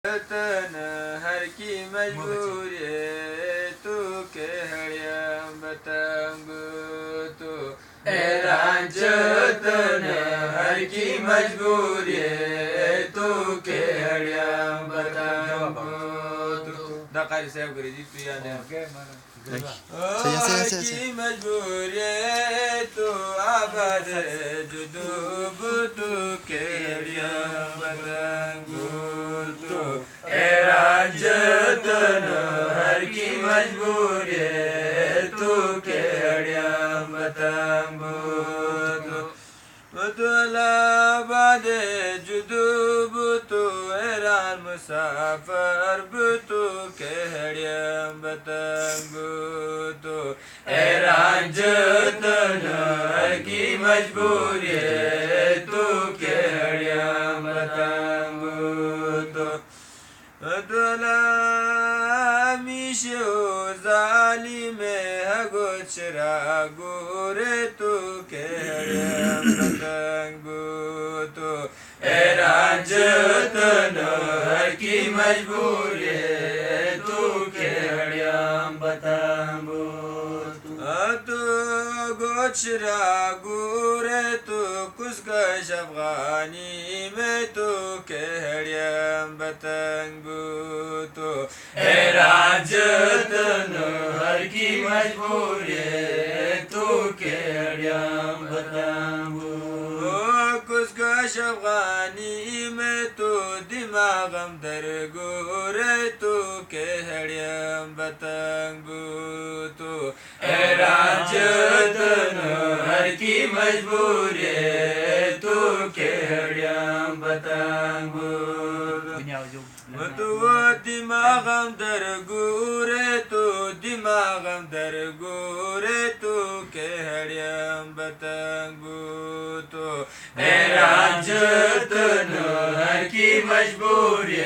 تن ہر کی مجبوری تو کہڑیا بتنگ تو رانچ تن ہر کی مجبوری تو کہڑیا بتنگ تو دقاری صاحب کری جی تو یاد کی مجبوری تو آباد جدوب تو کہڑیا بتنگ تو راجتن ہر کی مجبوری تو کہڑیا بتنگ تو آباد جدوب تو ایران مسافر تو کہڑیا بتنگ تو راجتن ہر کی مجبوری تو کہڑیا بتنگ تو میشو ظالم ہگو چرا گورے تو کہڑیا بتنگ تو راجتن ہر کی مجبوری تو کہڑیا بتنگ تو گوچرا گورے تو کسکش افغانی میں تو کہڑیا بتنگ تو راجتن ہر کی مجبوری تو کہڑیا بتنگ کسکش افغانی میں تو دماغم در گورے تو کہڑیا بتنگ تو راجتن ہر کی مجبوری تو کہڑیا بتنگ تو دماغم در گورے تو دماغم در گورے تو کہڑیا بتنگ تو راجتن ہر کی مجبوری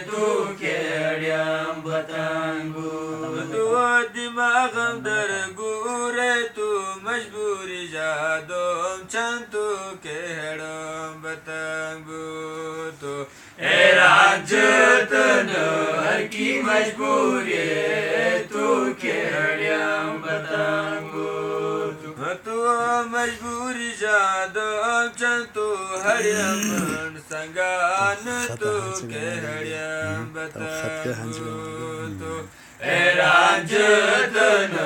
تو کہڑیا بتنگ تو دماغم در گورے تو مجبوری جادوم چند تو کہڑا بتنگ تو راجتن ہر کی مجبوری تو کہڑیا بتنگ تو مجبوری جادوم چند تو ہریمن سنگان تو کہڑیا بتنگ تو راجتن